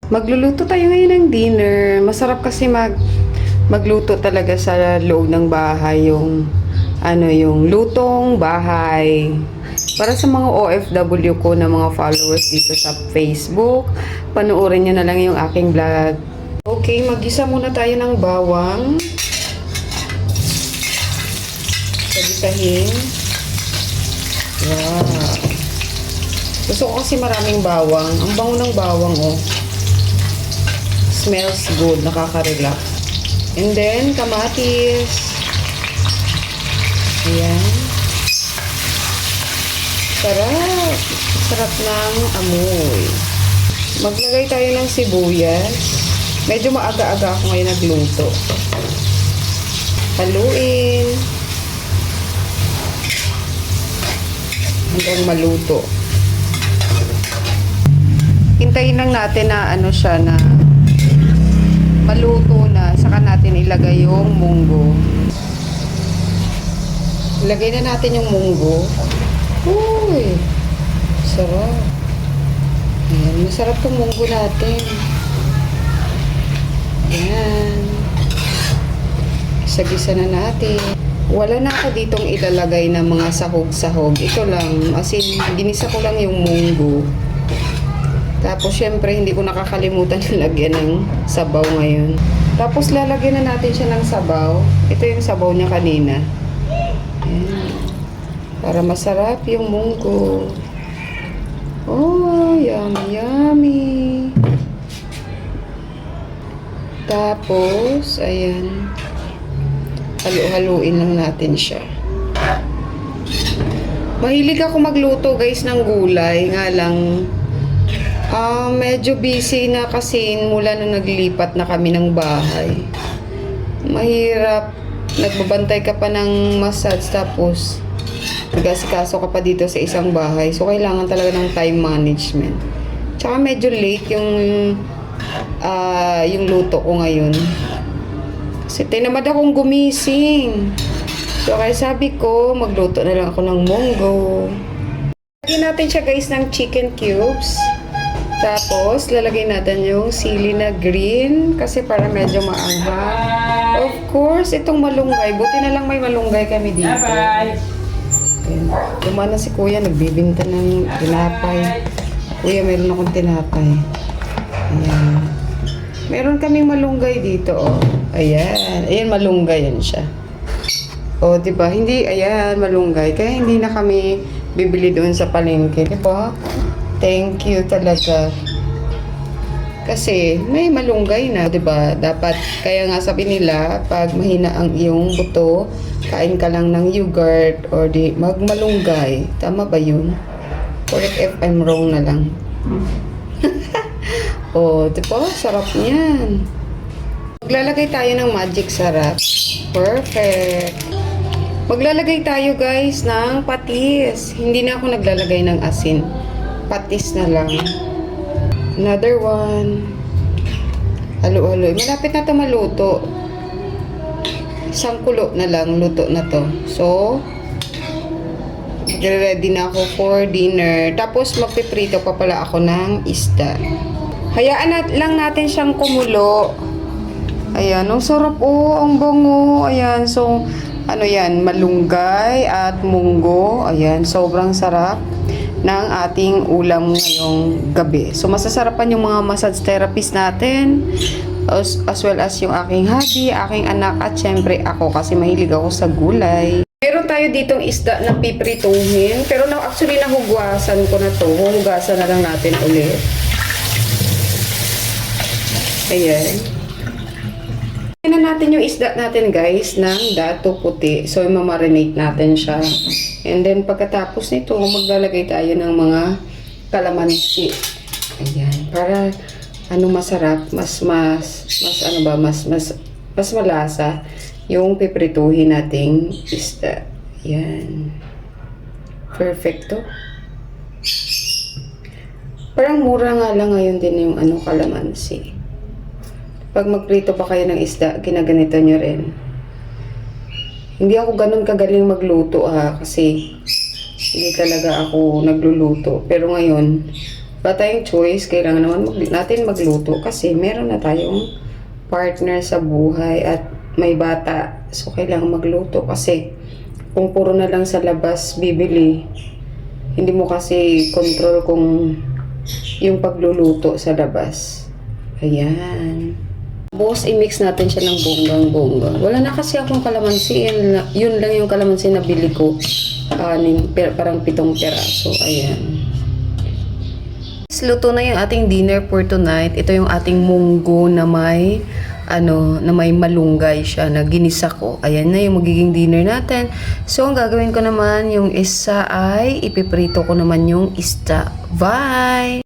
Magluluto tayo ngayon ng dinner. Masarap kasi magluto talaga sa loob ng bahay yung lutong bahay. Para sa mga OFW ko na mga followers dito sa Facebook, panoorin nyo na lang yung aking vlog. Okay, magisa muna tayo ng bawang. Sagisahin. Wow. Gusto ko kasi maraming bawang. Ang bango ng bawang, oh. Smells good, nakaka-relax. And then, kamatis. Ayan. Sarap. Sarap ng amoy. Maglagay tayo ng sibuyas. Medyo maaga-aga ako ngayon nagluto. Haluin. Hanggang maluto. Hintayin lang natin na na maluto na, saka natin ilagay yung munggo. Ilagay na natin yung munggo. Uy! Sarap. Ayan, masarap tong munggo natin. Ayan. Sagisa na natin. Wala na ako ditong ilalagay ng mga sahog-sahog. Ito lang, as in, ginisa ko lang yung munggo. Tapos, syempre, hindi ko nakakalimutan yung lagyan ng sabaw ngayon. Tapos, lalagyan na natin siya ng sabaw. Ito yung sabaw niya kanina. Ayan. Para masarap yung munggo. Oh, yummy, yummy. Tapos, ayan. Halu-haluin lang natin siya. Mahilig ako magluto, guys, ng gulay. Nga lang, medyo busy na kasi mula nung naglipat na kami ng bahay. Mahirap. Nagbabantay ka pa ng massage tapos nag-asikaso ka pa dito sa isang bahay. So, kailangan talaga ng time management. Tsaka medyo late yung luto ko ngayon. Kasi tinamad akong gumising. So, kaya sabi ko, magluto na lang ako ng munggo. Lagyan natin siya, guys, ng chicken cubes. Tapos, lalagay natin yung sili na green kasi para medyo maanghang. Of course, itong malunggay. Buti na lang may malunggay kami dito. Ayan. Dumana si Kuya, nagbibinta ng tinapay. Kuya, meron akong tinapay. Ayan. Meron kaming malunggay dito, oh. Ayan. Ayan, malunggay yan siya. Oh, diba? Hindi, ayan, malunggay. Kaya hindi na kami bibili doon sa palengke. Diba? Thank you talaga. Kasi may malunggay na, 'di ba? Dapat kaya nga sabi nila, pag mahina ang iyong buto, kain ka lang ng yogurt or di magmalunggay. Tama ba 'yun? Correct if I'm wrong na lang. Oh, 'di ba? Sarap niyan. Maglalagay tayo ng magic sarap. Perfect. Maglalagay tayo, guys, ng patis. Hindi na ako naglalagay ng asin. Patis na lang. Another one. Halo-halo. Malapit na ito maluto. Isang kulo na lang. Luto na to. So, ready na ako for dinner. Tapos, magpiprito pa pala ako ng isda. Hayaan lang natin siyang kumulo. Ayan. Ang sarap, oh. Ang bango. Ayan. So, ano yan? Malunggay at munggo. Ayan. Sobrang sarap ng ating ulam ngayong gabi. So, masasarapan yung mga massage therapist natin as well as yung aking hubby, aking anak, at syempre ako kasi mahilig ako sa gulay. Meron tayo ditong isda na piprituhin pero actually nahugwasan ko na to. Hugasan na lang natin ulit. Ayan. Tingnan natin yung isda natin, guys, ng dato puti. So, i-marinate natin siya. And then, pagkatapos nito, maglalagay tayo ng mga kalamansi. Ayan. Para, masarap, mas malasa yung piprituhin nating isda. Ayan. Perfecto. Parang mura nga lang ngayon din yung kalamansi. Pag magprito pa kayo ng isda, ginaganito nyo rin. Hindi ako ganun kagaling magluto kasi hindi talaga ako nagluluto. Pero ngayon, wala tayong choice, kailangan naman natin magluto kasi meron na tayong partner sa buhay at may bata. So, kailangan magluto kasi kung puro na lang sa labas bibili, hindi mo kasi control kung yung pagluluto sa labas. Ayan. Boss, i-mix natin siya ng bonggang-bonggang. Wala na kasi akong kalamansi. Yun lang yung kalamansi na bili ko. Parang 7 peraso. Ayan. Luto na yung ating dinner for tonight. Ito yung ating munggo na may malunggay siya na ginisa ko. Ayan na yung magiging dinner natin. So, ang gagawin ko naman, yung isa ay ipiprito ko naman yung isda. Bye!